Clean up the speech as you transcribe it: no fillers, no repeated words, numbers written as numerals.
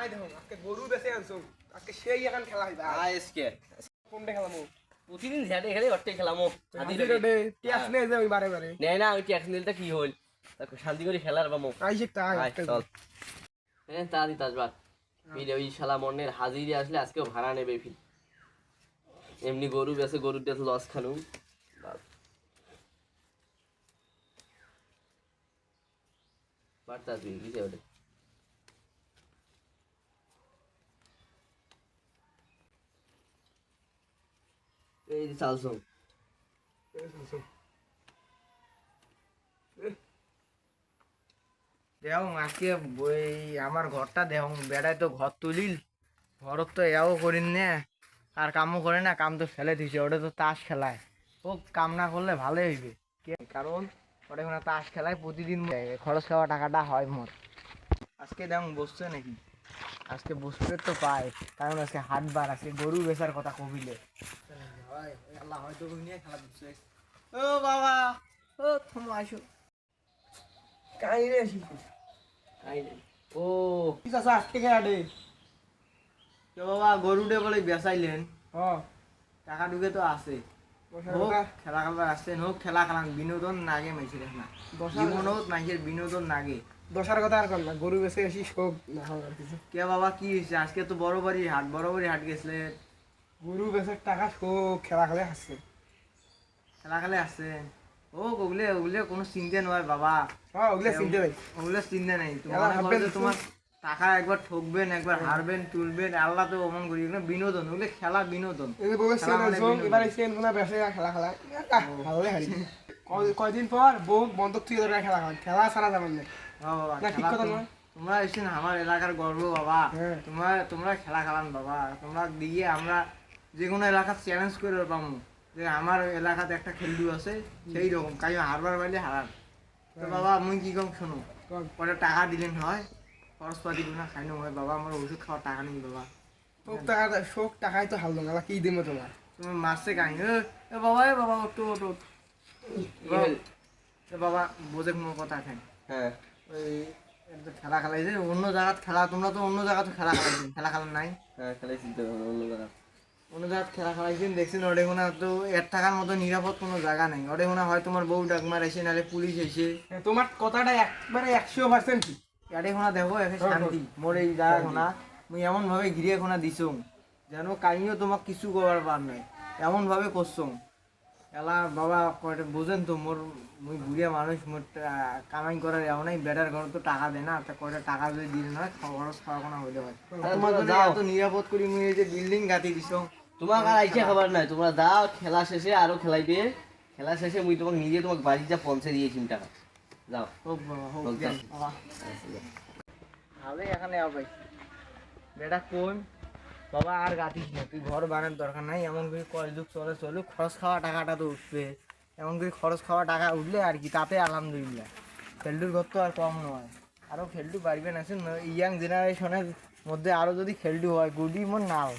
আয় দেখো আজকে গরু বেঁচে আনছো আজকে সেই এখন খেলা হইবা আজকে কোনটা খেলামো প্রতিদিন ঝাড়ে খেলে ওরটাই খেলামো টিয়াস নেই যে ওই বারে বারে নেই না ওই ট্যাক্স নিলটা কি হল শান্তি করে খেলার বামো আইসে তাই চল হ্যাঁ তাড়াতাড়ি তাজবা ফিরে ওই শালা মনের হাজিরি আসলে আজকেও ভাড়া নেবে ফির এমনি গরু বেছে গরুর দেশ লস খানু বার্তা তুই কি ওটা এই যে চালছো দেও আজকে বই আমার ঘরটা দেও বেড়ায় তো ঘর তুলিল ঘরত তো এও করিন না আর কামও করে না কাম তো ফেলে দিছে ওটা তো তাস খেলায় ও কাম না করলে ভালোই হইবে কারণ ওটা এখন তাস খেলায় প্রতিদিন খরচ খাওয়া টাকাটা হয় মোর আজকে দেও বসছে নাকি আজকে বসতে তো পায় কারণ আজকে হাটবার আজকে গরু বেচার কথা কবিলে আল্লাহ হয়তো নিয়ে খেলা দিচ্ছে ও বাবা ও তুমি আসো কাই রে ও কি চাচা আজকে আডে তো বাবা গরুটে বলে বেচাইলেন হ্যাঁ টাকা ঢুকে তো আছে হোক খেলা খেলবার আসছেন হোক খেলা খেলান বিনোদন নাগে মাইছিল না জীবনত মাইসের বিনোদন নাগে দশার কথা আর কর না গরু বেঁচে আসি সব না হওয়ার কিছু কে বাবা কি হয়েছে আজকে তো বড় বাড়ি হাট গেছিলে গরু বেঁচে টাকা সব খেলা খেলে আসছে খেলা খেলে আসছেন ও ওগুলে ওগুলে কোনো চিন্তা নয় বাবা হ্যাঁ ওগুলো চিনতে ভাই ওগুলো চিন্তা নেই খেলা ভাববেন তো। তোমার টাকা একবার ঠকবেন একবার হারবেন তুলবেন আল্লাহ তো অমন করি এগুলো বিনোদন ওগুলো খেলা বিনোদন এই যে বউ খেলা মানে বিনোদন। এবারে সেন কোনা বেঁচে খেলা খেলা ভালো হারি কয়দিন পর বউ বন্ধক তুই খেলা খেলা ছাড়া যাবেন না হ্যাঁ বাবা, না, ঠিক খেলা কথা তো- নয়। তোমরা এসেছেন আমার এলাকার গর্ব বাবা হ্যাঁ। তোমরা খেলা খেলান বাবা তোমরা দিয়ে আমরা যে কোনো এলাকার চ্যালেঞ্জ করে পাবো যে আমার এলাকাতে একটা খেলডু আছে সেই রকম কাই হারবার বাইলে হারান তো বাবা মুই কি কম শোনো পরে টাকা দিলেন হয় খরচ পাতি না খাইনো হয় বাবা আমার ওষুধ খাওয়ার টাকা নেই বাবা শোক টাকাই তো হারলো না কি দিমো তোমার তুমি মারছে কাহিনী এ বাবা ওটো ওটো বাবা বোঝে কোনো কথা খাই হ্যাঁ ওই একটা খেলা খেলাইছে অন্য জায়গাত খেলা তোমরা তো অন্য জায়গাতে খেলা খেলাইছেন খেলা খেলার নাই হ্যাঁ খেলাই চিনতে হবে অন্য জায়গা অন্য জায়গাত খেলা খেলাইছেন দেখছেন ওটা কোনো তো 1 টাকার মতো নিরাপদ কোনো জায়গা নেই ওটা কোনো হয় তোমার বউ ডাকমার এসে নাহলে পুলিশ এসে তোমার কথাটা একবারে 100% ঠিক এটা কোনো দেখো একে শান্তি মোর এই জায়গা খোনা মুই এমন ভাবে ঘিরে খোনা দিছুম যেন কাহিনীও তোমাক কিছু করার পার নাই এমন ভাবে করছুম এলা বাবা কয়টা বুঝেন তো মোর মুই বুড়িয়া মানুষ মোর কামাই করার এমনই বেটার ঘর তো টাকা দেয় না তা কয়টা টাকা যদি দিলে না খরচ খাওয়া কোনো হইলে হয় আর তোমার জন্য যাও। এত নিরাপদ করি মুই এই যে বিল্ডিং গাতি দিছুম তোমার আর আইছে খাবার নাই তোমরা দাও খেলা শেষে আরো খেলাইবে খেলা শেষে মুই তোমাকে নিজে তোমাকে বাড়ি যা পৌঁছে দিয়েছি টাকা যাও হোক বাবা হোক হোক, জ্ঞান। যাও। বাবা ভাবে এখানে আও ভাই বেটা কোন বাবা আর গাতিস না তুই ঘর বানানোর দরকার নাই এমন করে কয় যুগ চলুক খরচ খাওয়া টাকাটা তো উঠবে এমন করে খরচ খাওয়া টাকা উঠলে আর কি তাতে আলহামদুলিল্লাহ খেলডুর ঘর তো আর কম নয় আরও খেলডু বাড়বেন আছে ইয়াং জেনারেশনের মধ্যে আরও যদি খেলডু হয় গুডি মন নাও